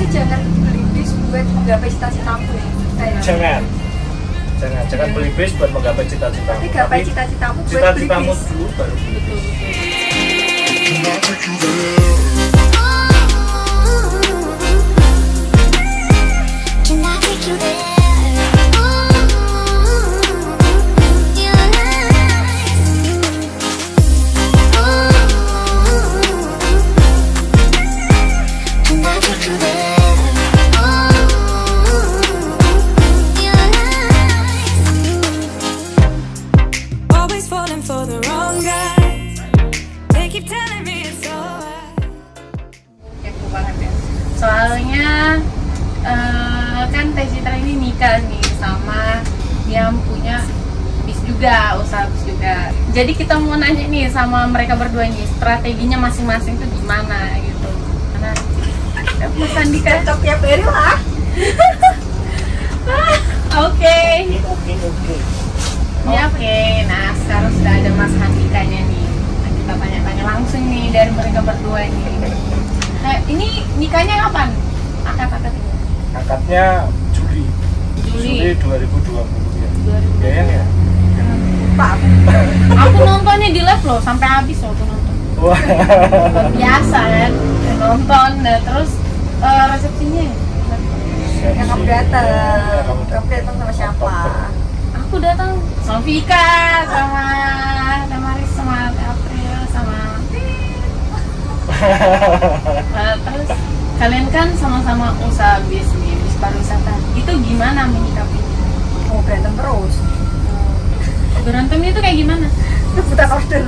sih jangan beli bis buat menggapai cita-citamu ya. Jangan beli bis buat menggapai cita-citamu. Tapi gapai cita-citamu buat cita-citamu beli bis. dulu baru beli bis. Soalnya kan Teh Citra ini nikah nih sama yang punya bis juga, usaha bis juga. Jadi kita mau nanya nih sama mereka berdua nih, strateginya masing-masing tuh gimana gitu. Karena Mas Andika Cocok tiap hari lah. Oke. Oke. Ya oke. Nah sekarang sudah ada Mas Andikanya nih. Nah, kita tanya-tanya langsung nih dari mereka berdua nih. Nah, ini nikahnya kapan? Akad-akad ini? Akadnya Juli 2020 ya. Ya ya. Pak. Aku nontonnya di live loh sampai habis loh aku nonton. Wah. Biasa kan nonton. Nah, terus resepsinya? Yang kamu datang. Kamu datang sama siapa? Aku datang sama Vika, sama Riz, sama April, sama terus kalian kan sama-sama usaha bis pariwisata. Itu gimana menyikapinya? Mau berantem terus. Berantemnya itu kayak gimana? Rebutan order.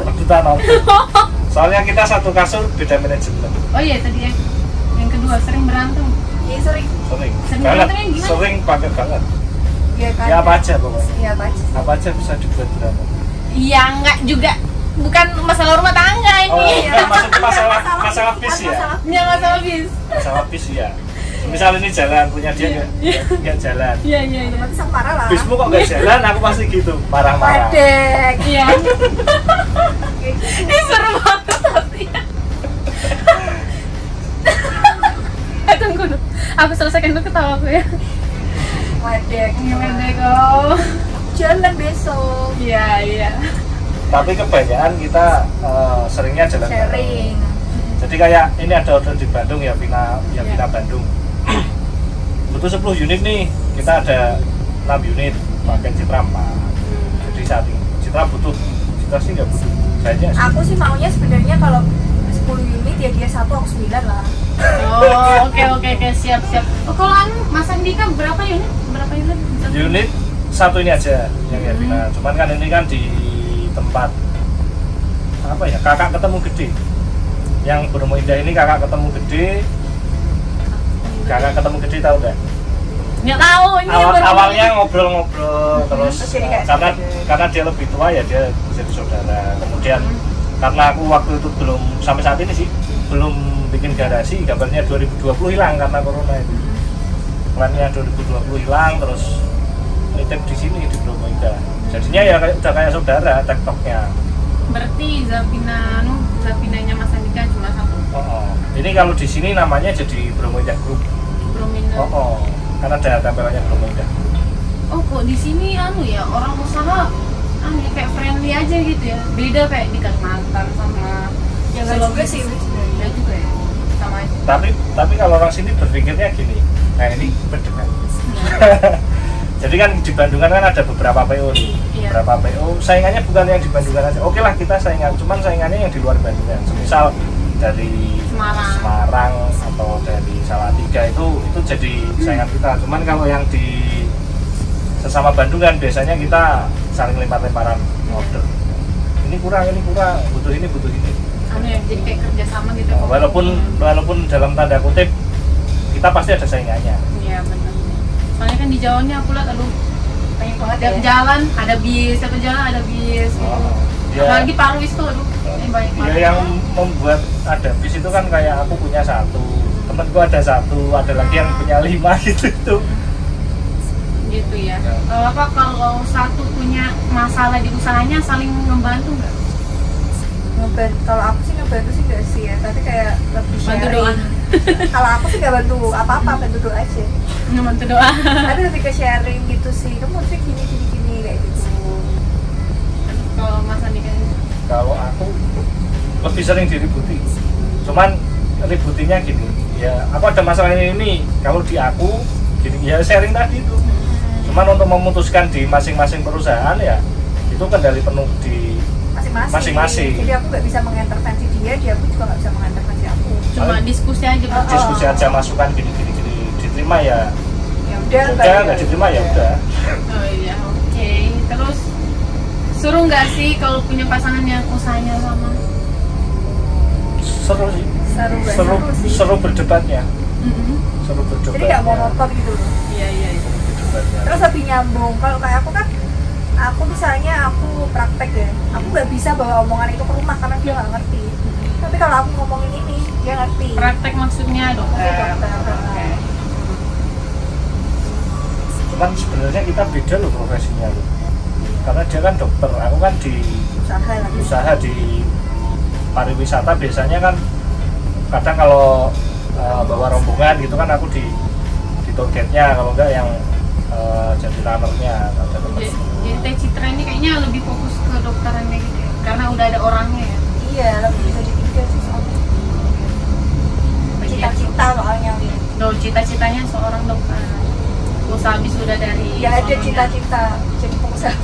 Soalnya kita satu kasur beda manajemen. Oh iya tadi yang kedua sering berantem. Iya sering. Sering Sering banget. berantemnya gimana? Sering pakai banget. Iya kan. Ya apa aja pokoknya. Iya apa aja. Apa aja bisa dibuat berantem. Iya enggak juga, bukan masalah rumah tangga ini. Oh, kan maksudnya masalah bis ya. Iya masalah bis. Masalah bis ya. Misal ini jalan punya dia nggak jalan. Iya. Berarti sama parah lah. Bismu kok nggak jalan? Aku pasti gitu marah-marah. Padek. Iya. Ini seru banget tapi. Tunggu dulu. Aku selesaikan dulu ketawa aku ya. Padek. Gimana kok? Jalan besok. Iya. Tapi kebanyakan kita seringnya jalan Sharing. Jadi kayak ini ada order di Bandung ya, Vina Bandung. Butuh 10 unit nih, kita ada 6 unit, pakai Citra 4. Jadi saat ini Citra butuh, Citra sih nggak butuh. Kayaknya Aku sih maunya sebenarnya kalau 10 unit ya dia 1 aku 9 lah. Oh, oke, siap. Oh, kalau Mas Andika berapa unit? unit satu ini aja yang ya Vina. Cuman kan ini kan di tempat apa ya, kakak ketemu gede. Yang Bromo Indah ini kakak ketemu gede. Kakak ketemu gede tahu nggak? Nggak tahu ini Awalnya ngobrol-ngobrol terus jadi karena dia lebih tua ya dia jadi saudara. Kemudian karena aku waktu itu belum sampai saat ini sih belum bikin garasi, gambarnya 2020 hilang karena corona itu. Plannya 2020 hilang terus nitip di sini di Bromo Indah. Jadinya ya udah kayak saudara tektoknya. Berarti Zapinanya Mas Andika cuma satu. Oh. Ini kalau di sini namanya jadi Bromo Indah Group. Bromo Indah. Oh. Karena ada tempelannya Bromo Indah. Oh, kok di sini ya orang usaha ya, kayak friendly aja gitu ya. Beda kayak di Kalimantan sama Ya nggak juga sih. Beda juga ya. Sama aja. Tapi kalau orang sini berpikirnya gini. Nah, ini berdebat. Jadi kan di Bandungan kan ada beberapa PO nih, beberapa PO. Saingannya bukan yang di Bandungan aja. Oke lah kita saingan, cuman saingannya yang di luar Bandungan. Semisal dari Semarang atau dari Salatiga itu jadi saingan kita. Cuman kalau yang di sesama Bandungan biasanya kita saling lempar-lemparan order. Ini kurang, butuh ini. Jadi kayak kerjasama gitu. Walaupun dalam tanda kutip kita pasti ada saingannya. Iya benar. Soalnya kan di Jawanya aku lihat banyak banget tiap jalan ada bis, gitu. Ya. Apalagi Parwis tuh ini banyak banget. Ya yang membuat ada bis itu kan kayak aku punya 1, temenku ada 1, ada lagi yang punya 5 gitu. Gitu ya. Kalau satu punya masalah di usahanya saling membantu nggak? Kalau aku sih ngebantu sih nggak sih ya, tapi kayak lebih Bantu sharing. doang. Kalau aku sih gak bantu apa-apa, bantu doa aja. Bantu doa. Tapi lebih ke sharing gitu sih, kamu tuh gini kayak gitu. Kalau Mas Andika? Kalau aku lebih sering diributi, cuman ributinya gini, ya aku ada masalah ini, kalau di aku gini, ya sharing tadi itu. Cuman untuk memutuskan di masing-masing perusahaan ya itu kendali penuh di masing-masing. Jadi aku nggak bisa mengintervensi dia pun juga nggak bisa mengintervensi aku. Cuma diskusi aja. Diskusi aja, masukan gini diterima ya. Ya udah, nggak diterima ya udah. Oh iya, oke. Terus suruh nggak sih kalau punya pasangan yang usahanya sama? Seru sih. Seru berdebatnya. Seru berdebat. Jadi nggak monoton gitu loh. Iya. Terus lebih nyambung. Kalau kayak aku kan, aku misalnya aku praktek ya, aku nggak bisa bawa omongan itu ke rumah karena dia nggak ngerti. Tapi kalau aku ngomongin ini, dia ngerti. Praktek maksudnya dokter. Oke. Cuman sebenarnya kita beda loh profesinya loh. Karena dia kan dokter, aku kan di usaha di pariwisata. Biasanya kan kadang kalau bawa rombongan gitu kan aku di tour guide-nya, kalau enggak yang jadi runner-nya. Jadi Teh Citra ini kayaknya lebih fokus ke dokterannya gitu ya, karena udah ada orangnya ya. Iya, lebih bisa ditinggal sih soalnya. Cita-cita soalnya. Loh, cita-citanya seorang dokter. Usaha habis udah dari. Ya ada cita-cita jadi pengusaha.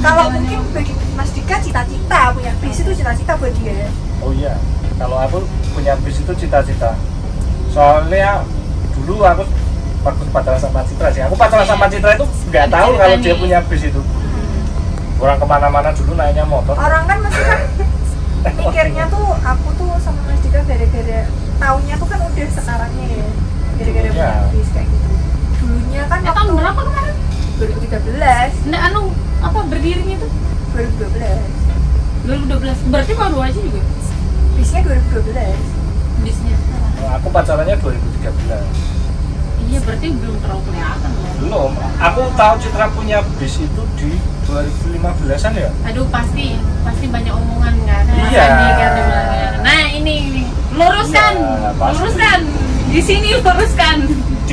Kalau mungkin bagi Mas Dika cita-cita punya bis itu cita-cita buat dia. Oh iya, kalau aku punya bis itu cita-cita. Soalnya dulu aku waktu pacaran sama Citra sih, aku pacaran sama Citra itu nggak tahu kalau dia punya bis itu. Orang kemana-mana dulu naiknya motor. Orang kan masih kan mikirnya tuh aku tuh sama Mas Dika gara-gara tahunnya tuh kan udah sekarangnya ya, gara-gara punya bis kayak gitu. Dulunya kan tahun berapa kemarin? 2013. Nggak apa berdirinya tuh? 2012. Berarti baru aja juga. Bisnya 2012. Bisnya. Aku pacarannya 2013. Iya, berarti belum terlalu kelihatan loh. Belum. Aku tahu Citra punya bis itu di 2015-an ya. Aduh, pasti banyak omongan kan. Iya. Nah, ini luruskan. Ya, luruskan. Di sini luruskan.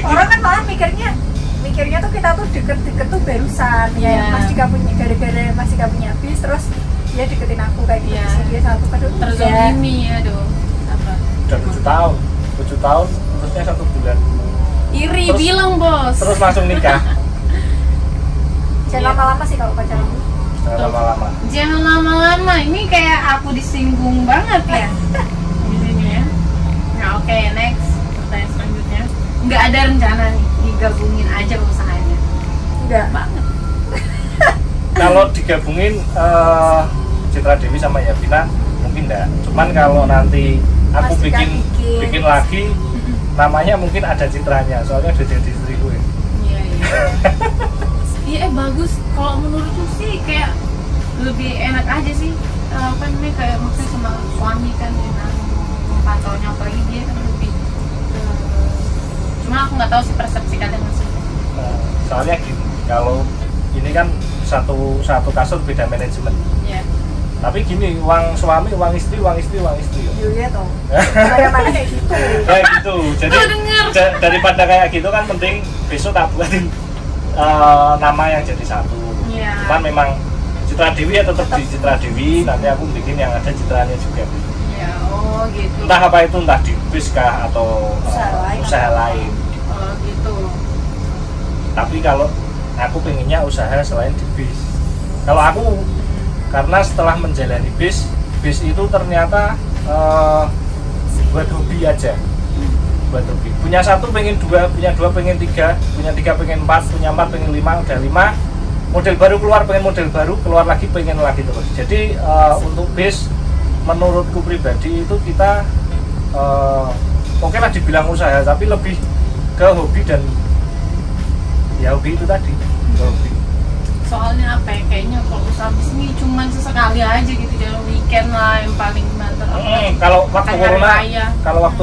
Orang kan malah mikirnya tuh kita tuh deket-deket tuh barusan ya. Mas Dika punya gara-gara Mas Dika punya bis terus dia deketin aku kayak gitu. Dia satu kedua terzolimi aduh. Apa? Udah 7 tahun terusnya 1 bulan. Iri terus, bilang bos. Terus langsung nikah. Jangan lama-lama sih kalau pacaran. Jangan lama-lama. Jangan lama-lama. Ini kayak aku disinggung banget ya. Di sini ya. Nah, oke, next. Pertanyaan selanjutnya. Nggak ada rencana nih digabungin aja usahanya? Nggak banget. Kalau digabungin Citra Dewi sama Yavina mungkin enggak. Cuman kalau nanti aku bikin lagi namanya mungkin ada Citranya, soalnya udah jadi istri gue. Iya. Iya, bagus. Kalau menurutku sih kayak lebih enak aja sih. Apa namanya, kayak maksudnya sama suami kan enak pantaunya, apalagi dia kan lebih cuma aku nggak tahu sih persepsi kalian masih. Soalnya gini, kalau ini kan satu kasur beda manajemen. Iya. Tapi gini, uang suami, uang istri. Iya toh. Mana kayak gitu. Kayak gitu. Jadi daripada kayak gitu kan penting besok tak buatin nama yang jadi satu. Iya. Cuman memang Citra Dewi ya tetap di Citra Dewi, nanti aku bikin yang ada citranya juga. Iya, oh gitu. Entah apa itu, entah di bis kah atau usaha lain. Oh gitu. Tapi kalau aku pengennya usaha selain di bis. Kalau aku karena setelah menjalani bis itu ternyata buat hobi aja, buat hobi. Punya 1 pengen 2, punya 2 pengen 3, punya 3 pengen 4, punya 4 pengen 5, udah 5 model baru keluar, pengen model baru keluar lagi, pengen lagi terus. Jadi untuk bis menurutku pribadi itu kita oke lah dibilang usaha, tapi lebih ke hobi dan ya hobi itu tadi, hobi. Soalnya apa ya, kayaknya kalau usaha bis ini cuman sesekali aja gitu, jalan weekend lah yang paling banter. Kalau waktu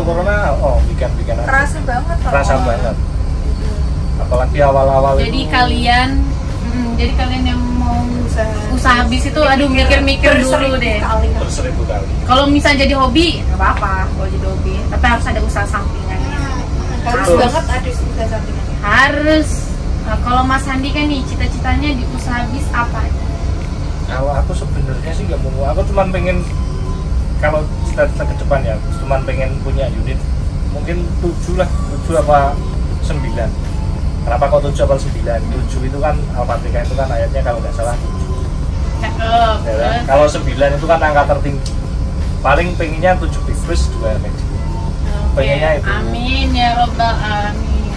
corona, weekend aja. Terasa banget. Banget. Apalagi awal-awal jadi itu. Kalian yang mau usaha usaha bis itu aduh mikir-mikir dulu deh. Berseribu kali. Kalau misalnya jadi hobi nggak apa-apa kalau jadi hobi, tapi harus ada usaha sampingannya. Harus banget ada usaha sampingannya. Harus. Nah, kalau Mas Handi kan nih cita-citanya di usaha bis apa? Kalau aku sebenarnya sih nggak mau, aku cuma pengen kalau cita-cita ke depan ya, cuma pengen punya unit mungkin 7 lah, 7 apa 9. Kenapa kok 7 apa 9? 7 itu kan Al-Fatihah itu kan ayatnya kalau nggak salah 7. Cakep. Ya, kalau 9 itu kan angka tertinggi. Paling pengennya 7 big bus 2 medium. Pengennya itu. Amin ya robbal alamin.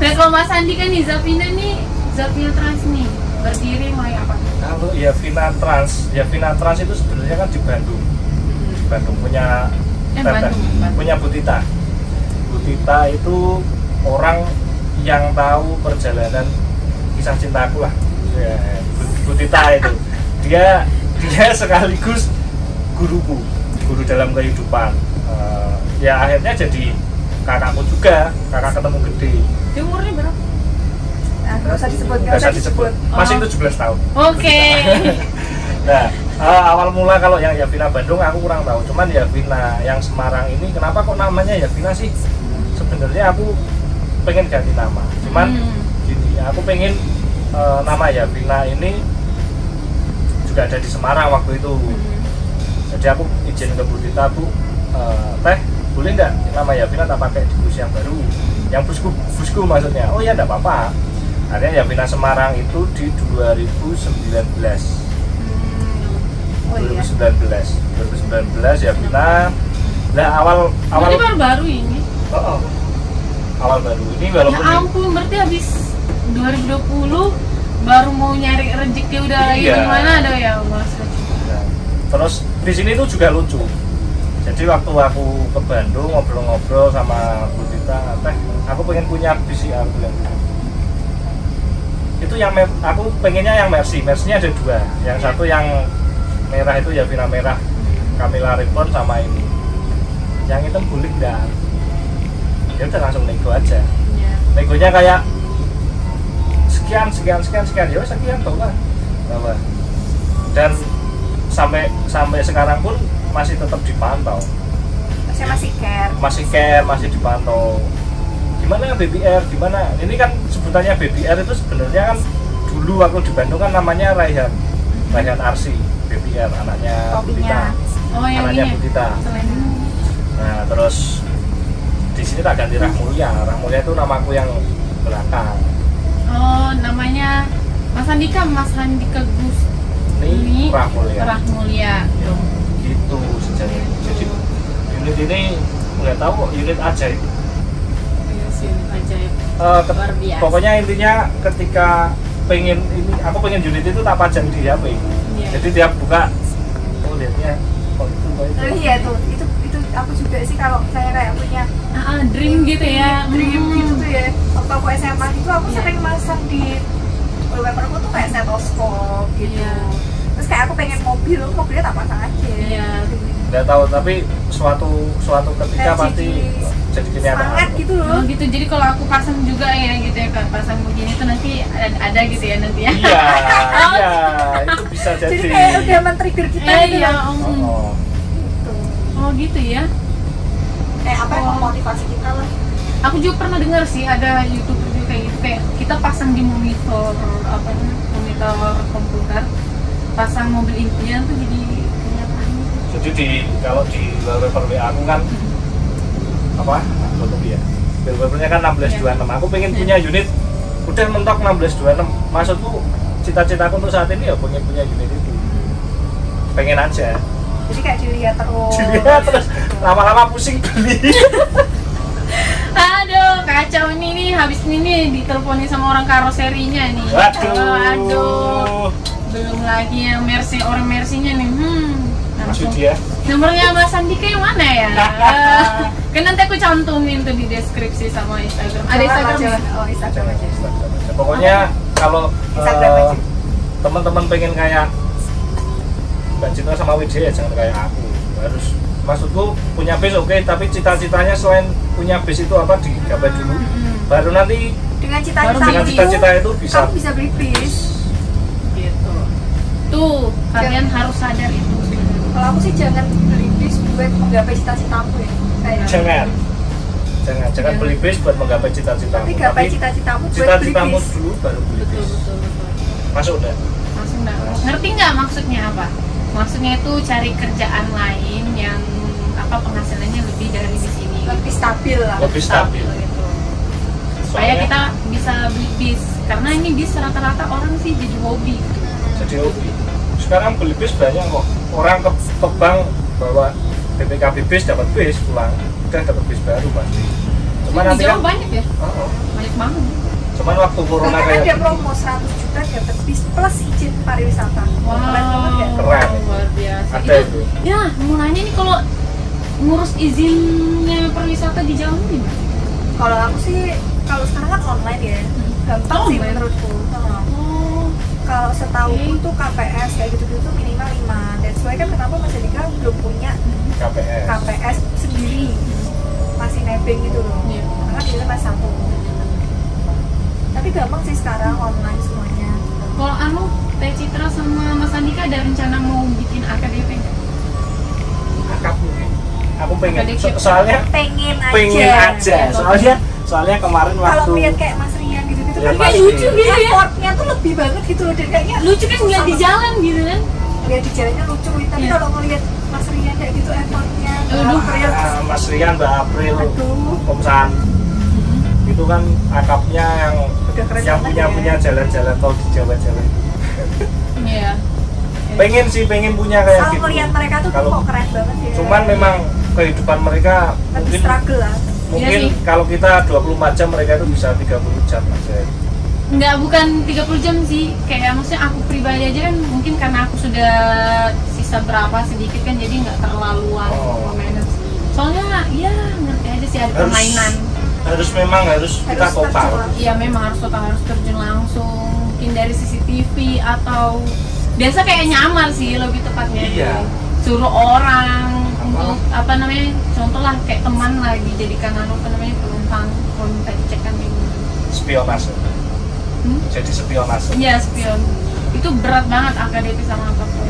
Nah kalau Mas Andi kan nih Zafina Trans nih berdiri mulai apa? Kalau Yavina Trans itu sebenarnya kan di Bandung. Bandung punya Bandung. punya Butita. Butita itu orang yang tahu perjalanan kisah cintaku lah. Ya, Butita itu. Dia sekaligus guru dalam kehidupan. Ya akhirnya jadi kakakku juga, kakak ketemu gede. Dia umurnya berapa? Nah, nggak usah disebut, Nggak usah disebut. Masih 17 tahun. Oke. Nah, awal mula kalau yang Yavina Bandung aku kurang tahu. Cuman Yavina yang Semarang ini kenapa kok namanya Yavina sih? Sebenarnya aku pengen ganti nama. Cuman gini, aku pengen nama Yavina ini juga ada di Semarang waktu itu. Jadi aku izin ke Butita, Bu, Teh, boleh nggak nama Yavina tak pakai di bus yang baru? Yang busku maksudnya. Oh ya, nggak apa-apa. Akhirnya Yavina Semarang itu di 2019. Oh iya. 2019 Yavina. Nah awal Berarti baru ini. Awal baru ini walaupun Ya ampun, berarti habis 2020 baru mau nyari rezeki udah lagi Iya. gimana ada ya Allah. Nah, terus di sini tuh juga lucu. Jadi waktu aku ke Bandung ngobrol-ngobrol sama Bu Tita, Teh, aku pengen punya BCR tuh yang itu yang aku pengennya yang Mercy-nya ada 2. Yang satu yang merah itu Yavina merah, Camilla Reborn sama ini. Yang hitam boleh enggak? Ya udah langsung nego aja. Iya. Negonya kayak sekian ya sekian lah. Dan sampai sekarang pun masih tetap dipantau. Masih care, masih dipantau. Gimana BBR, gimana? Ini kan sebutannya BBR itu sebenarnya kan dulu waktu di Bandung kan namanya Raihan Arsi, BBR anaknya Butita. Oh yang Anaknya ini. Butita. Nah, terus di sini tak ganti Rahmulia itu namaku yang belakang. Oh, namanya Mas Handika Gus. Ini Rahmulia. Rahmulia. Gitu sejarahnya. Jadi unit ini nggak tahu unit ajaib. Iya sih, ajaib. Luar biasa. Pokoknya intinya ketika aku pengen unit itu tak pajang di HP. Iya. Jadi tiap buka, lihatnya kok itu. Iya itu aku juga sih kalau saya kayak punya Dream gitu ya. dream gitu tuh ya. Waktu aku SMA itu aku sering masang di wallpaperku tuh kayak stetoskop gitu. Iya. Terus kayak aku pengen mobilnya tak pasang aja. Iya. Nggak tahu, tapi suatu ketika Kayak pasti jadi kenyataan. semangat gitu loh. Oh gitu, jadi kalau aku pasang juga ya gitu ya kan, pasang begini tuh nanti ada gitu ya nanti ya. Iya, itu bisa jadi. Jadi kayak udah men-trigger kita gitu Iya, loh. Oh. Gitu. Oh gitu ya. Kayak apa yang memotivasi kita lah. Aku juga pernah dengar sih ada YouTuber juga kayak gitu, kayak kita pasang di monitor monitor komputer, pasang mobil impian tuh jadi kenyataan. Jadi kalau di wallpaper WA aku kan apa? Tutup ya. Wallpapernya kan 1626. Aku pengen punya unit udah mentok 1626. Maksudku cita-citaku untuk saat ini ya pengen punya unit itu. Pengen aja. Jadi kayak dilihat terus. Dilihat terus lama-lama pusing beli. Aduh, kacau nih habis ini nih diteleponin sama orang karoserinya nih. Aduh. Belum lagi yang orang Mercy-nya nih. Maksud dia? Nomornya Mas Andika yang mana ya? Kan nanti aku cantumin tuh di deskripsi sama Instagram. Ada Instagram ya? Oh, Instagram aja. Pokoknya kalau Instagram aja. teman-teman pengen kayak Mbak Citra sama Widya jangan kayak aku. Harus maksudku punya base oke, tapi cita-citanya selain punya base itu apa digapai dulu. Baru nanti Dengan Baru cita-cita dengan cita-cita itu bisa kamu bisa beli bis. Gitu. Itu kalian harus sadar itu. Kalau aku sih jangan beli bis buat menggapai cita-citamu ya. Kayak Jangan beli bis buat menggapai cita-citamu. tapi gapai cita-citamu buat beli cita-citamu bis. dulu baru beli Betul, bis. betul, betul. Masuk udah. Langsung dah. Ngerti nggak maksudnya apa? Maksudnya itu cari kerjaan lain yang penghasilannya lebih dari di sini. Lebih stabil lah. Lebih stabil. Gitu. Supaya Soalnya- kita bisa beli bis. Karena ini bis rata-rata orang sih jadi hobi. Jadi hobi. Sekarang beli bis banyak kok. Orang ke bank bawa BPKB bis dapat bis pulang, udah dapat bis baru pasti. Cuman Di nanti Jawa kan, banyak ya? oh, Banyak banget. cuman waktu corona Bahkan kayak ada gini, promo 100 juta dapat bis plus izin pariwisata. Wow, Keren banget ya. Keren. luar biasa. Ada itu. Ya, mau nanya nih kalau ngurus izinnya pariwisata di Jawa ini gimana? Kalau aku sih, kalau sekarang kan online ya, gampang Oh, sih online. menurutku. Oh, Kalau setahu Oke. tuh KPS kayak gitu-gitu tuh minimal 5. That's why kan kenapa Mas Andika belum punya KPS. KPS sendiri, masih nebeng gitu loh. Iya. Karena kan itu masih satu. Tapi gampang sih sekarang online semuanya. kalau anu Teh Citra sama Mas Andika ada rencana mau bikin AKDP nggak? Akap mungkin. Aku pengen. KDP. Soalnya Pengen aja. pengen aja. Soalnya kemarin Kalau waktu lihat kayak Mas Rian gitu-gitu Lihat kan Mas kayak lucu Rian. gitu ya. Effortnya tuh lebih banget gitu loh, dan kayaknya Lucu kan ngeliat di sama- jalan gitu kan? lihat di jalannya lucu, tapi Iya. kalau ngelihat Mas Rian kayak gitu effortnya Aduh. April, Mas Rian, Mbak April, aduh Om San, itu kan akapnya yang udah keren yang banget punya ya. jalan-jalan tol di Jawa-Jawa. Iya. Pengen punya kayak Kalau gitu. ngelihat mereka tuh Kalau- kok keren banget ya. Cuman memang kehidupan mereka lebih mungkin struggle lah. mungkin Iya sih. kalau kita 24 jam mereka itu bisa 30 jam aja. Nggak, bukan 30 jam sih. Kayak maksudnya aku pribadi aja kan mungkin karena aku sudah sisa berapa sedikit kan jadi nggak terlaluan Oh. memanage. Soalnya ya ngerti aja sih ada permainan. Harus kita Harus total. terjun. Iya memang harus total, harus terjun langsung. Mungkin dari CCTV atau biasa kayak nyamar sih lebih tepatnya. Iya. Suruh orang untuk apa namanya, contoh lah kayak teman lagi jadikan apa namanya penumpang kalau minta dicekkan ini. Spionase. Jadi spionase. Iya spion. Itu berat banget AKDP sama apapun.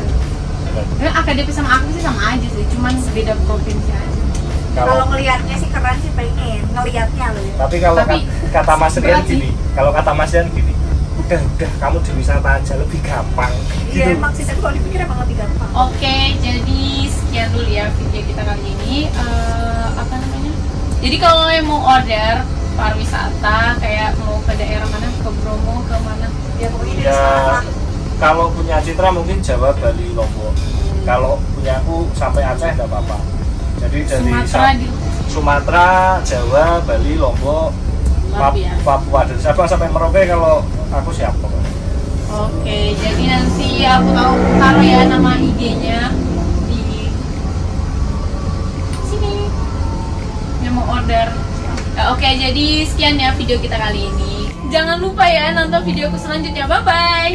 AKDP sama aku sih sama aja sih, cuman beda provinsi aja. Kalau ngelihatnya sih keren sih, pengen ngelihatnya loh ya. Tapi kalau Tapi kata Mas Rian berat sih. gini, kalau kata Mas Rian gini, udah kamu di wisata aja lebih gampang. Iya emang sih, tapi kalau dipikir emang lebih gampang. Oke, jadi sekian dulu ya video kita kali ini. Apa namanya? Jadi kalau yang mau order pariwisata kayak mau ke daerah mana, ke Bromo, ke mana? Ya pokoknya dari Ya, sekarang lah. kalau punya Citra mungkin Jawa, Bali, Lombok. Kalau punya aku sampai Aceh nggak apa-apa. Jadi dari Sumatera di Sumatera, Jawa, Bali, Lombok, luar biasa. Papua dan Sabang sampai Merauke kalau aku siap pokoknya. Oke, jadi nanti aku taruh ya nama IG-nya di sini. Yang mau order. Oke, jadi sekian ya video kita kali ini. Jangan lupa ya nonton videoku selanjutnya. Bye bye.